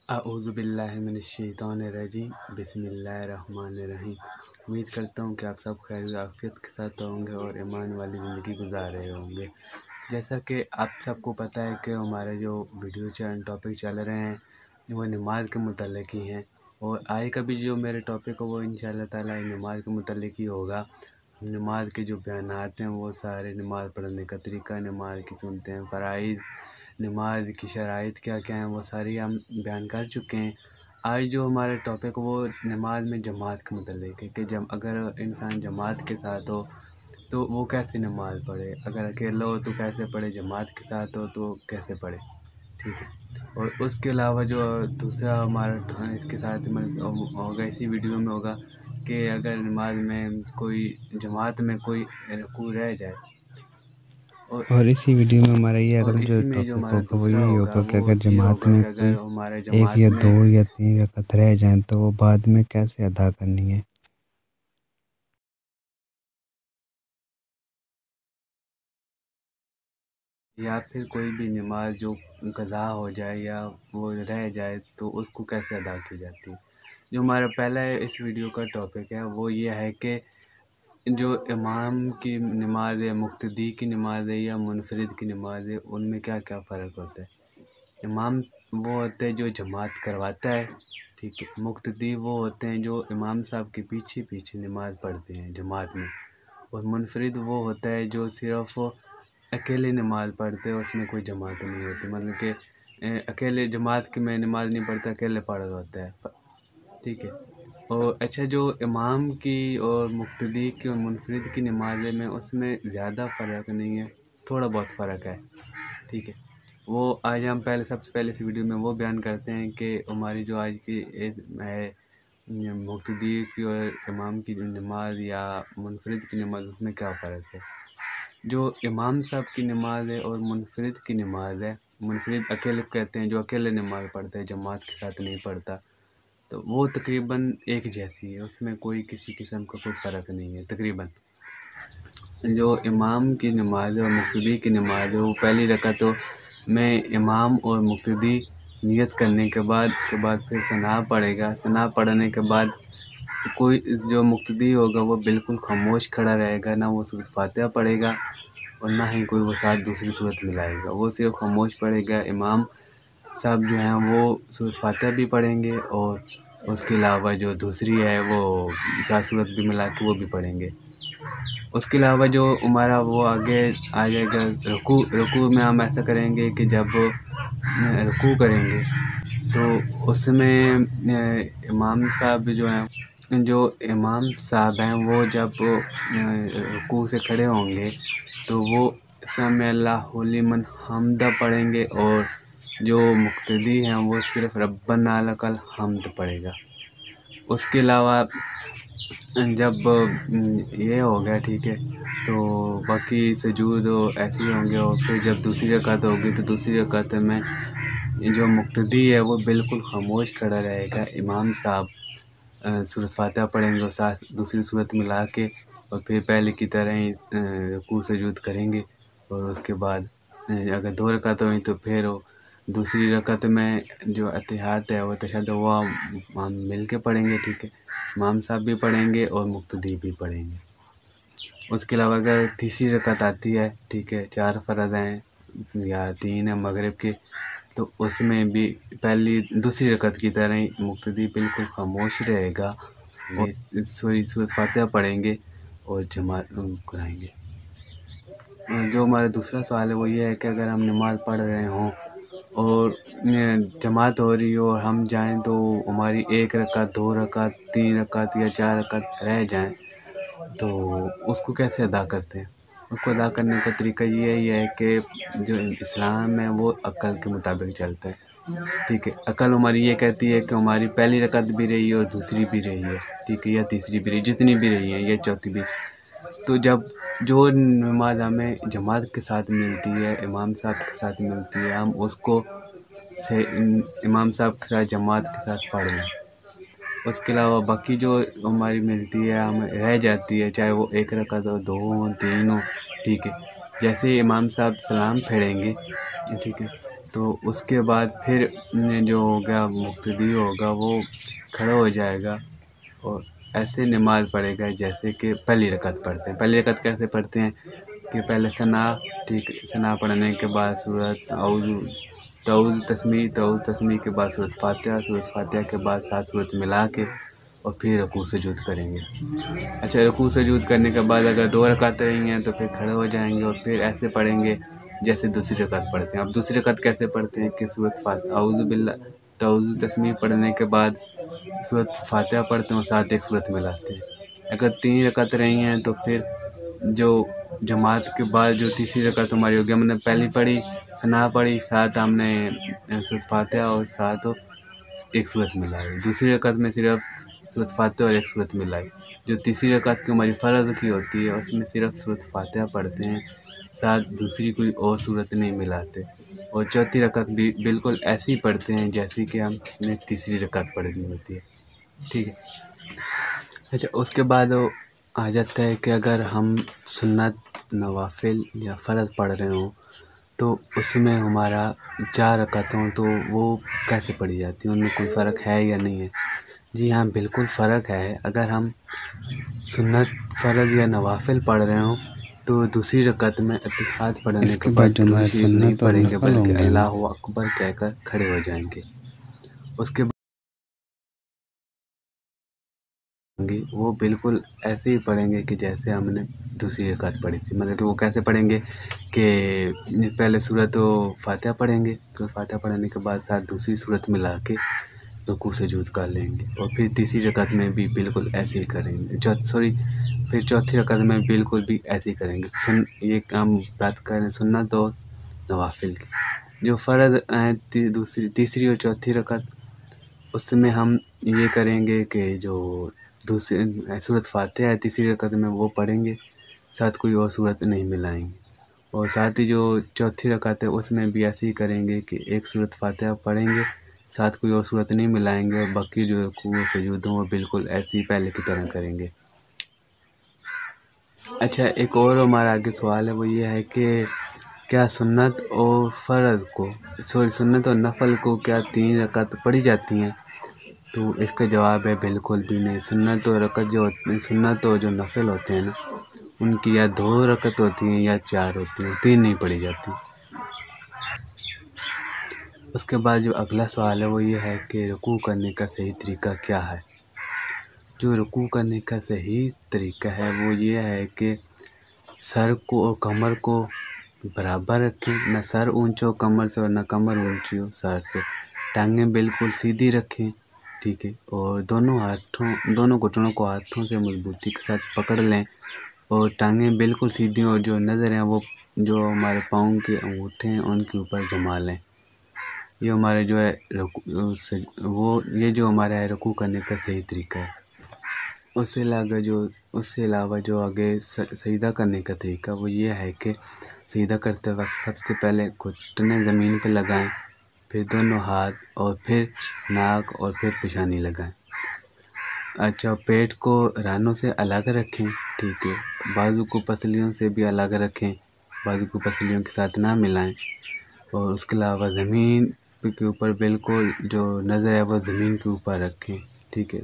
اعوذ باللہ من الشیطان الرجیم بسم اللہ الرحمن الرحیم۔ امید کرتا ہوں کہ آپ سب خیر و عافیت کے ساتھ ہوں گے اور ایمان والی زندگی گزار رہے ہوں گے۔ جیسا کہ آپ سب کو پتہ ہے کہ ہمارے جو ویڈیو ٹاپک چل رہے ہیں وہ نماز کے متعلق ہی ہیں، اور آئے کا بھی جو میرے ٹاپک ہے وہ انشاءاللہ تعالیٰ نماز کے متعلق ہی ہوگا۔ نماز کے جو بیانات ہیں وہ سارے نماز پڑھنے کا طریقہ، نماز کی سنتے ہیں، فرائض، نماز کی شرائط کیا کیا ہیں، وہ ساری ہم بیان کر چکے ہیں۔ آج جو ہمارا ٹاپک وہ نماز میں جماعت کے متعلق ہے کہ اگر انسان جماعت کے ساتھ ہو تو وہ کیسے نماز پڑھے، اگر اکیلا ہو تو کیسے پڑھے، جماعت کے ساتھ ہو تو کیسے پڑھے، ٹھیک ہے۔ اور اس کے علاوہ جو دوسرا ہمارا اس کے ساتھ ہوگا، اسی ویڈیو میں ہوگا کہ اگر نماز میں کوئی جماعت میں کوئی رکوع رہ جائے، اور اسی ویڈیو میں ہمارا یہ اور اگلا جو اسی میں جو ٹاپک ہمارا ہوگا وہ دوسرا یہی ہوگا ہوگا کہ وہ اگر یہ جماعت ہوگا میں کہ کوئی اگر ہمارے ایک جماعت یا میں دو یا 3 رکعت رہ جائیں تو وہ بعد میں کیسے ادا کرنی ہے۔ یا پھر کوئی بھی نماز جو قضا ہو جائے یا وہ رہ جائے تو اس کو کیسے ادا کی جاتی ہے۔ جو ہمارا پہلا اس ویڈیو کا ٹاپک ہے وہ یہ ہے کہ جو امام کی نماز ہے، مقتدی کی نماز ہے یا منفرد کی نماز ہے، ان میں کیا کیا فرق ہوتا ہے۔ امام وہ ہوتے ہیں جو جماعت کرواتا ہے، ٹھیک ہے۔ مقتدی وہ ہوتے ہیں جو امام صاحب کے پیچھے پیچھے نماز پڑھتے ہیں جماعت میں، اور منفرد وہ ہوتا ہے جو صرف اکیلے نماز پڑھتے ہیں، اس میں کوئی جماعت نہیں ہوتی، مطلب کہ اکیلے جماعت کی میں نماز نہیں پڑھتا، اکیلے پڑھ رہا ہوتا ہے، ٹھیک ہے۔ اور اچھا، جو امام کی اور مقتدی کی اور منفرد کی نمازیں میں اس میں زیادہ فرق نہیں ہے، تھوڑا بہت فرق ہے، ٹھیک ہے۔ وہ آج ہم سب سے پہلے اس ویڈیو میں وہ بیان کرتے ہیں کہ ہماری جو آج کی ہے مقتدی کی اور امام کی نماز یا منفرد کی نماز، اس میں کیا فرق ہے۔ جو امام صاحب کی نماز ہے اور منفرد کی نماز ہے، منفرد اکیلے کہتے ہیں جو اکیلے نماز پڑھتا ہے، جماعت کے ساتھ نہیں پڑھتا، تو وہ تقریباً ایک جیسی ہے، اس میں کوئی کسی قسم کا کوئی فرق نہیں ہے تقریباً۔ جو امام کی نماز ہے اور مقتدی کی نماز ہے، وہ پہلی رکعت میں امام اور مقتدی نیت کرنے کے بعد پھر ثنا پڑھے گا، ثنا پڑھنے کے بعد کوئی جو مقتدی ہوگا وہ بالکل خاموش کھڑا رہے گا، نہ وہ سورۃ فاتحہ پڑھے گا اور نہ ہی کوئی وہ ساتھ دوسری صورت ملائے گا، وہ صرف خاموش پڑھے گا۔ امام صاحب جو ہیں وہ سورۃ فاتحہ بھی پڑھیں گے اور اس کے علاوہ جو دوسری ہے وہ ساتھ صورت بھی ملا کے وہ بھی پڑھیں گے۔ اس کے علاوہ جو ہمارا وہ آگے آ جائے گا رکوع میں ہم ایسا کریں گے کہ جب رکوع کریں گے تو اس میں امام صاحب ہیں وہ جب رکوع سے کھڑے ہوں گے تو وہ سمع اللہ لمن حمدہ پڑھیں گے، اور جو مقتدی ہیں وہ صرف ربنا لک الحمد پڑھے گا۔ اس کے علاوہ جب یہ ہو گیا، ٹھیک ہے، تو باقی سجود ایسے ہی ہوں گے، اور پھر جب دوسری رکعت ہوگی تو دوسری رکعت میں جو مقتدی ہے وہ بالکل خاموش کھڑا رہے گا، امام صاحب سورۃ فاتحہ پڑھیں گے اور ساتھ دوسری صورت ملا کے، اور پھر پہلے کی طرح ہی رکوع سجود کریں گے، اور اس کے بعد اگر 2 رکعت ہوئیں تو پھر دوسری رکعت میں جو اتحیات ہے وہ تشہد وہ ہم مل کے پڑھیں گے، ٹھیک ہے، امام صاحب بھی پڑھیں گے اور مقتدی بھی پڑھیں گے۔ اس کے علاوہ اگر تیسری رکعت آتی ہے، ٹھیک ہے، 4 فرض ہیں یا 3 ہیں مغرب کے، تو اس میں بھی دوسری رکعت کی طرح ہی مقتدی بالکل خاموش رہے گا اور سورۃ فاتحہ پڑھیں گے اور جماعت کرائیں گے۔ جو ہمارا دوسرا سوال ہے وہ یہ ہے کہ اگر ہم نماز پڑھ رہے ہوں اور جماعت ہو رہی ہو اور ہم جائیں تو ہماری 1 رکعت، 2 رکعت، 3 رکعت یا 4 رکعت رہ جائیں تو اس کو کیسے ادا کرتے ہیں۔ اس کو ادا کرنے کا طریقہ یہی ہے کہ جو اسلام ہے وہ عقل کے مطابق چلتا ہے، ٹھیک ہے۔ عقل ہماری یہ کہتی ہے کہ ہماری پہلی رکعت بھی رہی ہے اور دوسری بھی رہی ہے، ٹھیک ہے، یا تیسری بھی رہی، جتنی بھی رہی ہیں یا چوتھی بھی، تو جب جو نماز ہمیں جماعت کے ساتھ ملتی ہے، امام صاحب کے ساتھ ملتی ہے، ہم اس کو امام صاحب کے ساتھ جماعت کے ساتھ پڑھ لیں۔ اس کے علاوہ باقی جو ہماری ملتی ہے ہمیں رہ جاتی ہے، چاہے وہ 1 رکعت ہو، 2 ہوں، 3 ہوں، ٹھیک ہے، جیسے ہی امام صاحب سلام پھیریں گے، ٹھیک ہے، تو اس کے بعد پھر جو ہوگا مقتدی ہوگا وہ کھڑا ہو جائے گا اور ایسے نماز پڑھے گا جیسے کہ پہلی رکعت پڑھتے ہیں۔ پہلی رکعت کیسے پڑھتے ہیں کہ پہلے ثنا، ٹھیک، ثنا پڑھنے کے بعد سورۃ تعوذ تسمیع کے بعد سورۃ فاتحہ کے بعد 7 سورت ملا کے اور پھر رکوع سجود کریں گے۔ اچھا، رکوع سجود کرنے کے بعد اگر 2 رکعت رہی ہیں تو پھر کھڑے ہو جائیں گے اور پھر ایسے پڑھیں گے جیسے دوسری رکعت پڑھتے ہیں۔ اب دوسری رکعت کیسے پڑھتے ہیں کہ تعوذ تسمیع پڑھنے کے بعد سورۃ فاتحہ پڑھتے ہیں اور ساتھ ایک سورت ملاتے ہیں۔ اگر 3 رکعت رہی ہیں تو پھر جو جماعت کے بعد جو تیسری رکعت ہماری ہوگی، ہم نے پہلی پڑھی، ثنا پڑھی، ساتھ ہم نے سورۃ فاتحہ اور ساتھ ایک سورت ملائی۔ دوسری رکعت میں صرف سورۃ فاتحہ اور ایک سورت ملائی۔ جو تیسری رکعت کی ہماری فرض کی ہوتی ہے اس میں صرف سورۃ فاتحہ پڑھتے ہیں، ساتھ دوسری کوئی اور سورت نہیں ملاتے، اور چوتھی رکعت بھی بالکل ایسی پڑھتے ہیں جیسے کہ ہم نے تیسری رکعت پڑھنی ہوتی ہے، ٹھیک ہے۔ اچھا، اس کے بعد آ جاتا ہے کہ اگر ہم سنت، نوافل یا فرض پڑھ رہے ہوں تو اس میں ہمارا 4 رکعت ہوں تو وہ کیسے پڑھی جاتی ہیں، ان میں کوئی فرق ہے یا نہیں ہے؟ جی ہاں، بالکل فرق ہے۔ اگر ہم سنت، فرض یا نوافل پڑھ رہے ہوں تو دوسری رکعت میں اتحاد پڑھنے اس کے کے بعد جو درود ہمارے شریف نہیں سنت اور پڑھیں گے نفل بلکہ ہوں گے نا، اللہ اکبر کہہ کر کھڑے ہو جائیں گے۔ اس کے وہ بالکل ایسے ہی پڑھیں گے کہ جیسے ہم نے دوسری رکعت پڑھی تھی، مطلب کہ وہ کیسے پڑھیں گے کہ پہلے سورۃ فاتحہ پڑھیں گے، تو فاتحہ پڑھنے کے بعد ساتھ دوسری سورت ملا کے رکوع سجود کر لیں گے، اور پھر تیسری رکعت میں بھی بالکل ایسے ہی کریں گے، پھر چوتھی رکعت میں بالکل بھی ایسے ہی کریں گے۔ یہ ہم بات کر رہے ہیں سنت اور نوافل کی۔ جو فرض ہیں تیسری اور چوتھی رکعت، اس میں ہم یہ کریں گے کہ جو سورۃ فاتحہ ہے تیسری رکعت میں وہ پڑھیں گے، ساتھ کوئی اور سورت نہیں ملائیں گے، اور ساتھ ہی جو چوتھی رکعت ہے اس میں بھی ایسے ہی کریں گے کہ ایک سورۃ فاتحہ پڑھیں گے، ساتھ کوئی اور سورت نہیں ملائیں گے، اور باقی جو رکوع و سجود ہوں وہ بالکل ایسے ہی پہلے کی طرح کریں گے۔ اچھا، ایک اور ہمارا آگے سوال ہے، وہ یہ ہے کہ کیا سنت اور نفل کو کیا 3 رکعت پڑھی جاتی ہیں؟ تو اس کا جواب ہے بالکل بھی نہیں۔ سنت اور جو نفل ہوتے ہیں نا، ان کی یا 2 رکعت ہوتی ہیں یا 4 ہوتی ہیں، 3 نہیں پڑھی جاتی۔ اس کے بعد جو اگلا سوال ہے وہ یہ ہے کہ رکوع کرنے کا صحیح طریقہ کیا ہے؟ جو رکوع کرنے کا صحیح طریقہ ہے وہ یہ ہے کہ سر کو اور کمر کو برابر رکھیں، نہ سر اونچا ہو کمر سے اور نہ کمر اونچی ہو سر سے، ٹانگیں بالکل سیدھی رکھیں، ٹھیک ہے، اور دونوں گھٹنوں کو ہاتھوں سے مضبوطی کے ساتھ پکڑ لیں، اور ٹانگیں بالکل سیدھی، اور جو نظر ہیں وہ جو ہمارے پاؤں کے انگوٹھے ہیں ان کے اوپر جما لیں۔ یہ ہمارے جو ہے ہمارا ہے رکوع کرنے کا صحیح طریقہ ہے۔ اس سے علاوہ جو آگے سجدہ کرنے کا طریقہ وہ یہ ہے کہ سجدہ کرتے وقت سب سے پہلے گھٹنے زمین پہ لگائیں، پھر دونوں ہاتھ، اور پھر ناک اور پھر پیشانی لگائیں۔ اچھا، پیٹ کو رانوں سے الگ رکھیں، ٹھیک ہے، بازو کو پسلیوں سے بھی الگ رکھیں، بازو کو پسلیوں کے ساتھ نہ ملائیں، اور اس کے علاوہ زمین کے اوپر بالکل جو نظر ہے وہ زمین کے اوپر رکھیں، ٹھیک ہے۔